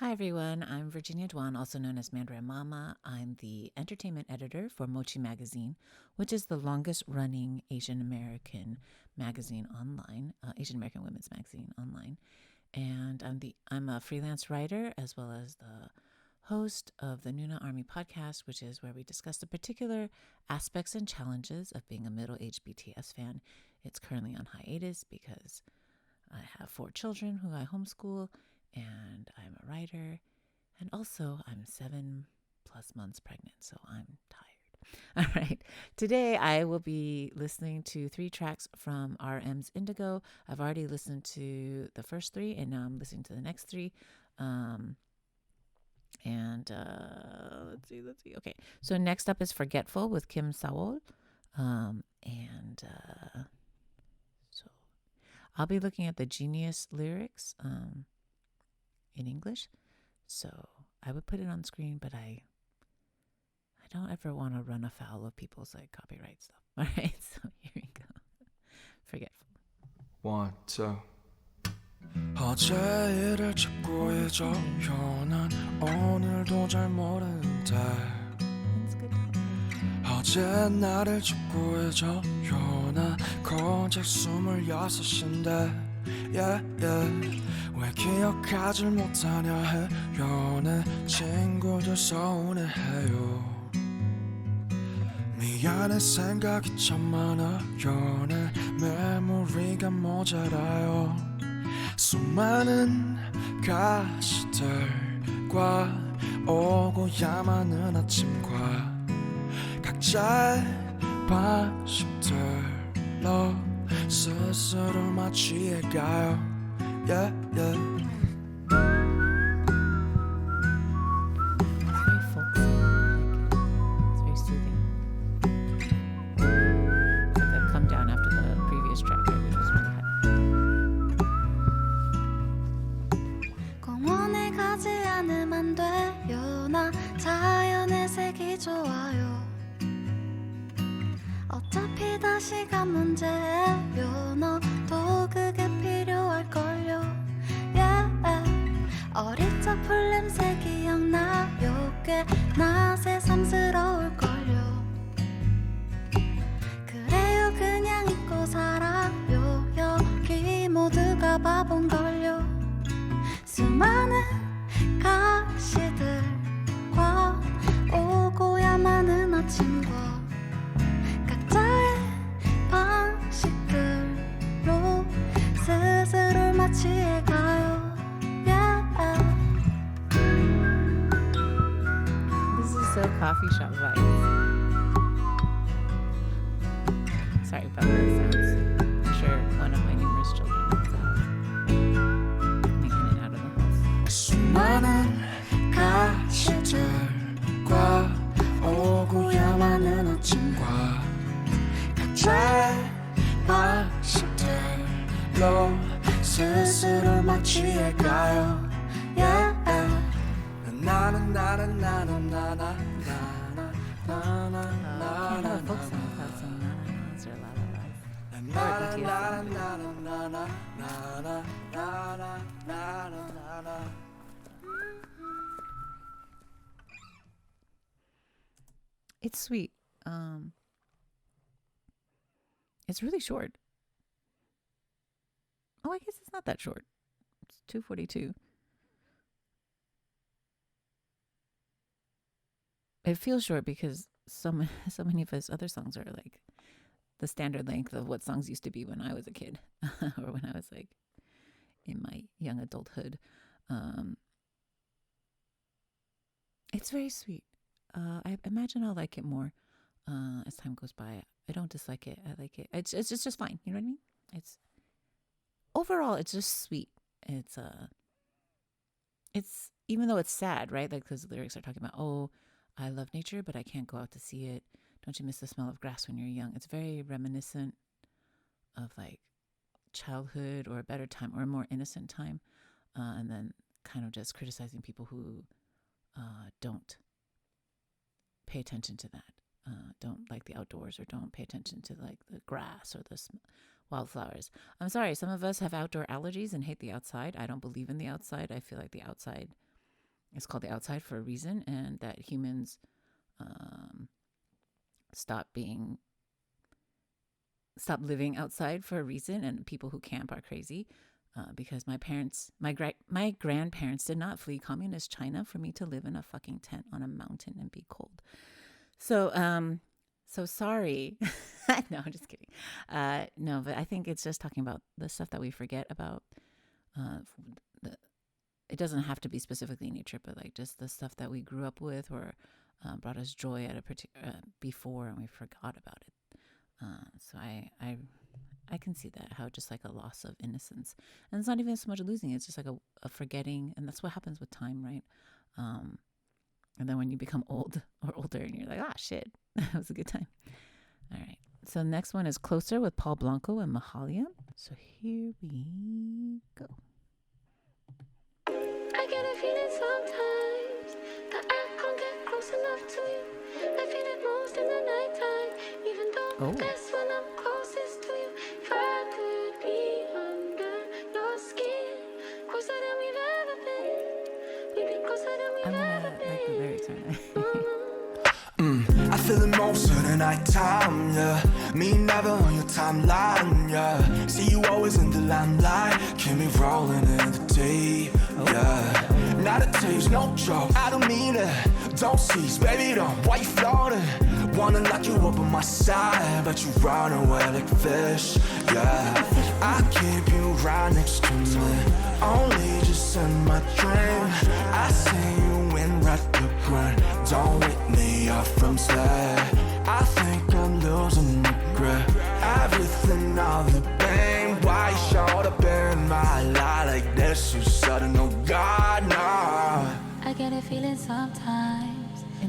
Hi everyone, I'm Virginia Dwan, also known as Mandarin Mama. I'm the entertainment editor for Mochi Magazine, which is the longest running Asian American magazine online, Asian American women's magazine online. And I'm a freelance writer as well as the host of the Nuna Army podcast, which is where we discuss the particular aspects and challenges of being a middle-aged BTS fan. It's currently on hiatus because I have 4 children who I homeschool, and I'm a writer, and also I'm 7+ months pregnant, so I'm tired. All right, today I will be listening to 3 tracks from RM's Indigo. I've already listened to the first 3, and now I'm listening to the next 3. Let's see. Okay, so next up is Forgetful with Kim Sawol. So I'll be looking at the Genius lyrics in English. So I would put it on screen, but I don't ever want to run afoul of people's copyright stuff. All right, so here we go. Forgetful. 1, 2 어제 일을 찾고 잊어요 난 오늘도 잘 모르는데 어제 나를 찾고 잊어요 나 고작 26인데 yeah, yeah. 왜 기억하질 못하냐 해요 내 친구들 서운해해요 미안해 생각이 참 많아요 내 메모리가 모자라요 수많은 가시들과 오고야마는 아침과 각자의 방식들로 스스로 마취해가요 yeah, yeah. It's very folksy. It's very soothing. It's like a come down after the previous track, which was really high. 공원에 가지 않으면 안 돼요 나 자연의 색이 좋아요 어차피 다 시간 문제예요 너도 그게 필요할걸요 yeah. 어릴 적 풀냄새 기억나요 꽤나 새삼스러울걸요 그래요 그냥 잊고 살아요 여기 모두가 바본걸요 수많은 가시들과 오고야 많은 아침과 각자의 방식들로 스스로를 마취해가요 yeah. This is so coffee shop vibes. Sorry about the sounds. I'm sure one of my numerous children is coming in and out of the house. 수많은 가시들과 오고야 많은 아침과 각자의 방식들로 스스로 마취해가요 yeah. 나는 Kind of a folk song without some na-na-nas or la-la-las. It's sweet. It's really short. Oh, I guess it's not that short. It's 2:42. It feels short because so many of his other songs are like the standard length of what songs used to be when I was a kid or when I was in my young adulthood. It's very sweet. I imagine I'll like it more as time goes by. I don't dislike it. I like it. It's just fine. You know what I mean? It's overall it's just sweet. It's even though it's sad, right? Like because the lyrics are talking about, oh, I love nature, but I can't go out to see it. Don't you miss the smell of grass when you're young? It's very reminiscent of childhood or a better time or a more innocent time, and then kind of just criticizing people who don't pay attention to that, don't like the outdoors or don't pay attention to the grass or the wildflowers. I'm sorry, some of us have outdoor allergies and hate the outside. I don't believe in the outside. I feel like the outside it's called the outside for a reason, and that humans stop living outside for a reason, and people who camp are crazy. Because my grandparents did not flee communist China for me to live in a fucking tent on a mountain and be cold. So sorry. No, I'm just kidding. No, but I think it's just talking about the stuff that we forget about. It doesn't have to be specifically nature, but like just the stuff that we grew up with or brought us joy at a particular before, and we forgot about it. So I can see that, how just like a loss of innocence, and it's not even so much losing, it's just like a forgetting, and that's what happens with time, right? And then when you become old or older and you're like, shit, that was a good time. All right, so the next one is Closer with Paul Blanco and Mahalia. So here we go. I get a feeling sometimes that I can't get close enough to you. I feel it most in the nighttime, even though that's when I'm closest to you. If I could be under your skin, closer than we've ever been. We'd be closer than we've ever been. Like the lyrics are nice. I feel it most of the night time, yeah. Me never on your timeline, yeah. See you always in the limelight, keep me rolling in the deep, yeah. Not a taste, no joke, I don't mean it. Don't cease, baby, don't. Why you floating? Wanna lock you up on my side, but you run away like fish, yeah. I keep you right next to me, only just in my dream. I see you in red the grind. Don't wake me up from sleep. I think I'm losing my grip. Everything, all the pain. Why you showed up in my life like this? You sudden, oh God, no. I get a feeling sometimes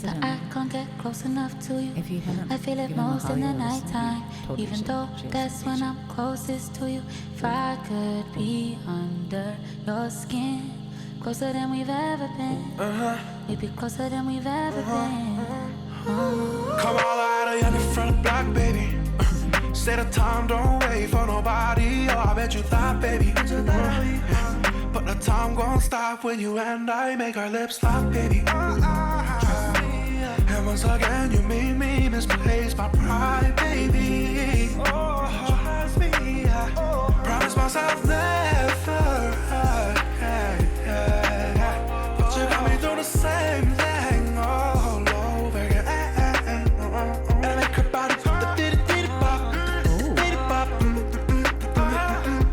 that I can't get close enough to you. If you haven't I feel it given most in the Mahalia a listen, nighttime, totally even should. though She has that's some when issue. I'm closest to you. If I could be under your skin, closer than we've ever been. We'd be closer than we've ever been. Come all out of young in front of the block, baby. Say the time, don't wait for nobody. Oh, I bet you thought, baby. But the time gon' stop when you and I make our lips lock, baby. And once again, you made me misplace my pride, baby. Trust me, I promise myself never. But you got me through the same thing all over again. And I could body the diddy-diddy-bop, diddy-bop.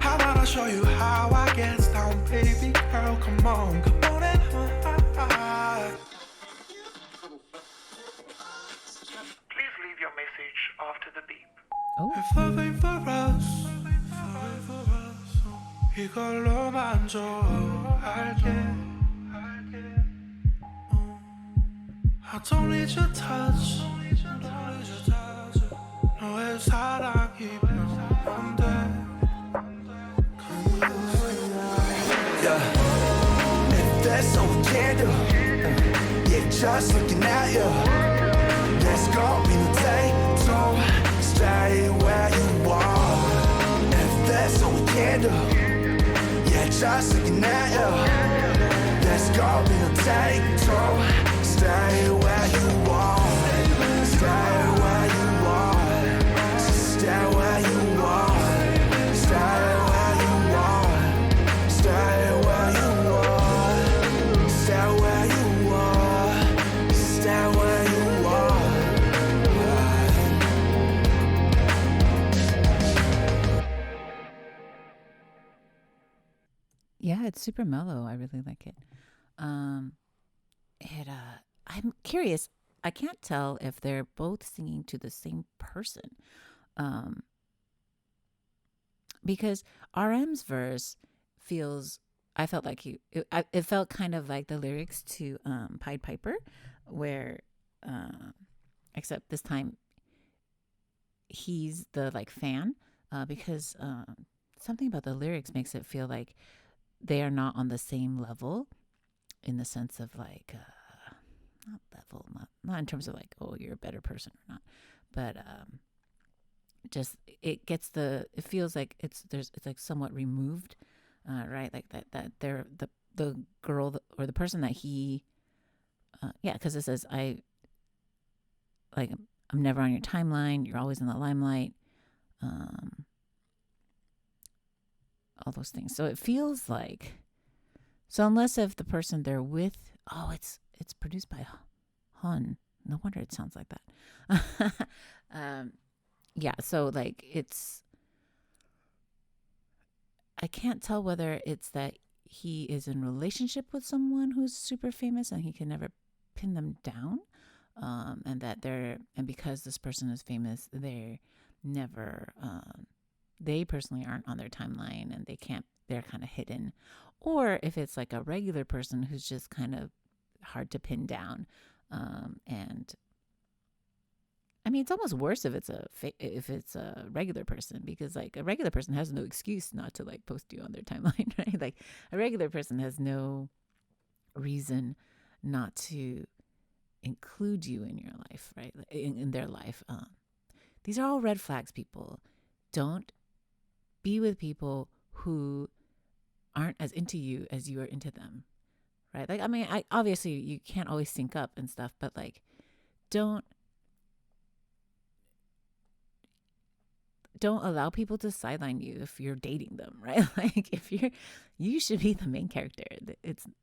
How about I show you how I get down, baby girl? Come on, come on and please leave your message after the beep. If love ain't for us, 이걸로만 좋아할게. I don't need your touch. 너의 사랑이면 안 돼. Yeah. If that's all we can do, yeah, just looking at you, there's gonna be no day to stay where you are. If that's all we can do, yeah, just looking at you, there's gonna be no day to stay where you are. Stay where you are. Stay where you are. Stay where you are. Stay where you are. Stay where you are. Stay where you are. Yeah, it's super mellow. I really like it. I'm curious. I can't tell if they're both singing to the same person. Because RM's verse I felt like it felt kind of like the lyrics to Pied Piper, where, except this time he's the like fan, because something about the lyrics makes it feel like they are not on the same level, in the sense of like, not level, not in terms of like, oh, you're a better person or not, but just it feels like it's like somewhat removed, right? Like that the girl or the person that he, because it says I'm never on your timeline. You're always in the limelight. All those things. So it feels like, so unless if the person they're with, it's produced by Hun. No wonder it sounds like that. So like I can't tell whether it's that he is in relationship with someone who's super famous and he can never pin them down. And because this person is famous, they're never, they personally aren't on their timeline and they're kind of hidden. Or if it's like a regular person who's just kind of hard to pin down. And I mean, it's almost worse if it's a regular person, because like a regular person has no excuse not to like post you on their timeline, right? Like a regular person has no reason not to include you in your life, right? In their life. These are all red flags, people. Don't be with people who aren't as into you as you are into them, right? Like, I mean, obviously you can't always sync up and stuff, but like, don't allow people to sideline you if you're dating them, right? Like you should be the main character.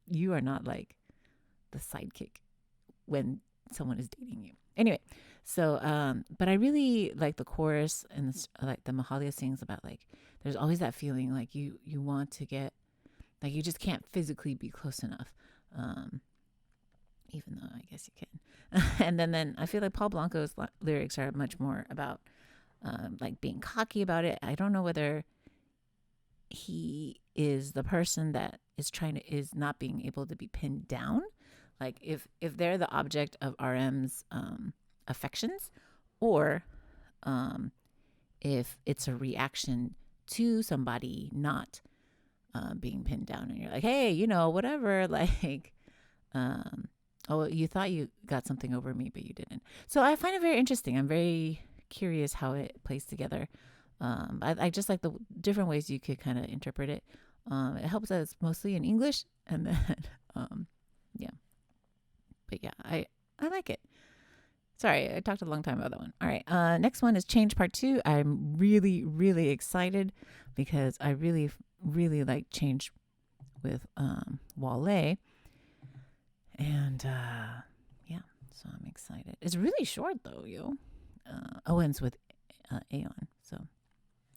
You are not like the sidekick when someone is dating you. Anyway, so, but I really like the chorus and like the Mahalia sings about like, there's always that feeling like you want to get, like you just can't physically be close enough. Even though I guess you can. And then I feel like Paul Blanco's lyrics are much more about, like being cocky about it. I don't know whether he is the person that is not being able to be pinned down. Like if they're the object of RM's affections, or if it's a reaction to somebody not being pinned down, and you're like, hey, whatever, like, you thought you got something over me, but you didn't. So I find it very interesting. I'm very curious how it plays together. I just like the different ways you could kind of interpret it. It helps that it's mostly in English, and then but yeah, I like it. Sorry, I talked a long time about that one. All right, next one is Change Part 2. I'm really, really excited because I really, really like Change with Wale. And so I'm excited. It's really short though, yo. Owens with Aeon. So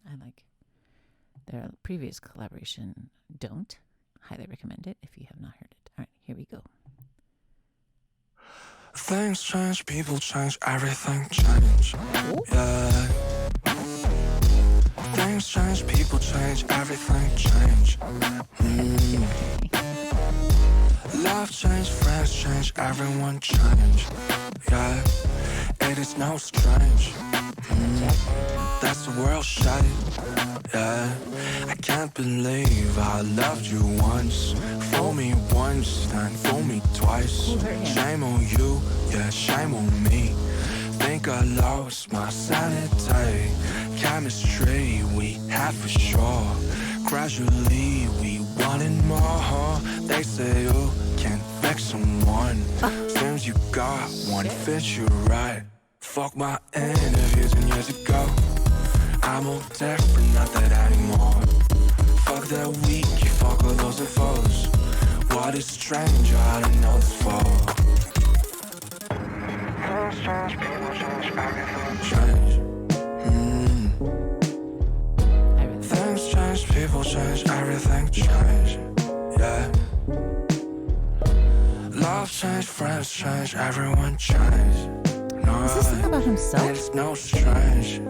I like their previous collaboration. Don't. Highly recommend it if you have not heard it. All right, here we go. Things change, people change, everything change. Yeah. Things change, people change, everything change. Love change, friends change, everyone change. Yeah, it is no strange. That's the world shape. Yeah, I can't believe I loved you once. Fool me once, then fool me twice. Shame on you, yeah, shame on me. Think I lost my sanity. Chemistry we had for sure. Gradually we wanted more. They say you can't fix someone. Seems you got one fit you right. Fuck my interviews and years ago. I'm all different, not that anymore. Fuck that week, you fuck all those infos. What is stranger, I don't know this for. Things change, people change, everything change. Things change, people change, everything change. Yeah. Love change, friends change, everyone change. No, is this something about himself? It's no strange.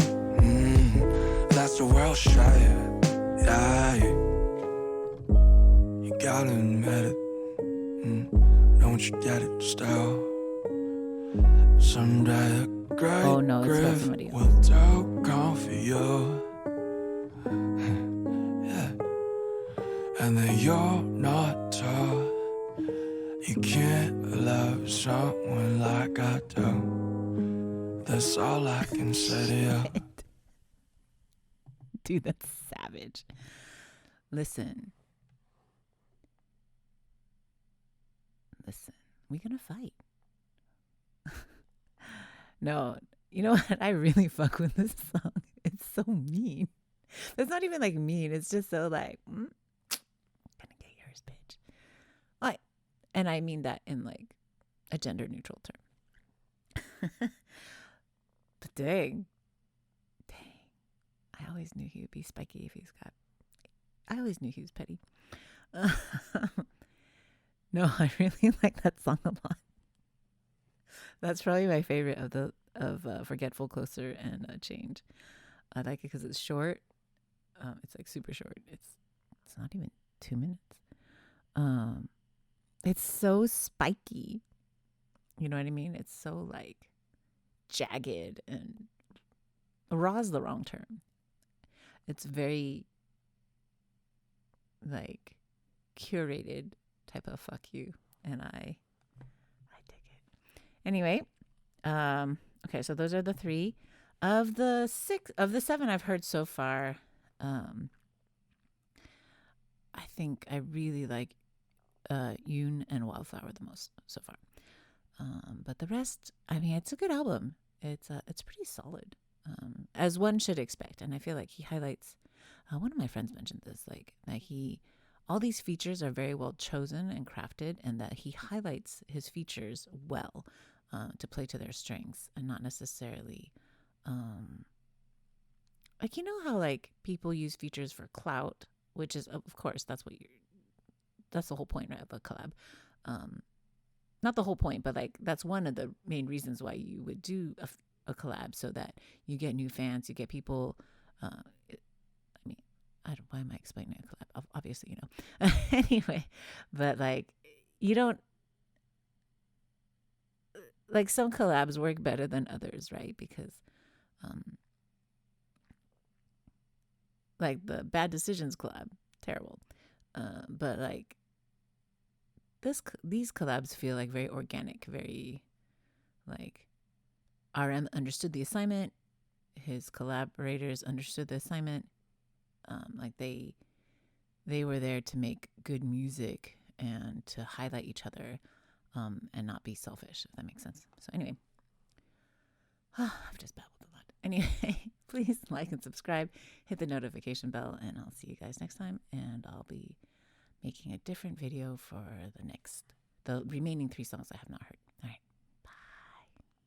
That's the world shape. Yeah. You gotta admit it. Don't you get it still? Someday a great grief will come for you. Yeah. And then you're not tall. You can't love someone like I do. That's all I can say to you. Dude, that's savage. Listen, listen, we're gonna fight. No, you know what? I really fuck with this song. It's so mean. It's not even like mean. It's just so like, gonna get yours, bitch. Like, and I mean that in like a gender neutral term. But dang, I always knew he would be spiky if he's got. I always knew he was petty. No, I really like that song a lot. That's probably my favorite of Forgetful, Closer, and Change. I like it because it's short. It's like super short. It's not even 2 minutes. It's so spiky. You know what I mean? It's so like jagged, and raw is the wrong term. It's very like curated type of fuck you, and I dig it. Anyway, okay, so those are the 3 of the 7 I've heard so far. I think I really like Yoon and Wildflower the most so far. But the rest, I mean, it's a good album. It's pretty solid, as one should expect. And I feel like he highlights. One of my friends mentioned this, like that all these features are very well chosen and crafted, and that he highlights his features well to play to their strengths, and not necessarily, like, you know how like people use features for clout, which is of course that's the whole point, right, of a collab. Not the whole point, but like that's one of the main reasons why you would do a collab, so that you get new fans, you get people. Why am I explaining a collab? Obviously, you know. Anyway, but like, you don't, like, some collabs work better than others, right? Because, like the Bad Decisions collab, terrible. But like these collabs feel like very organic, very like RM understood the assignment, his collaborators understood the assignment. Like they were there to make good music and to highlight each other, and not be selfish, if that makes sense. So anyway, I've just babbled a lot. Anyway, please like and subscribe, hit the notification bell, and I'll see you guys next time. And I'll be making a different video for the remaining 3 songs I have not heard.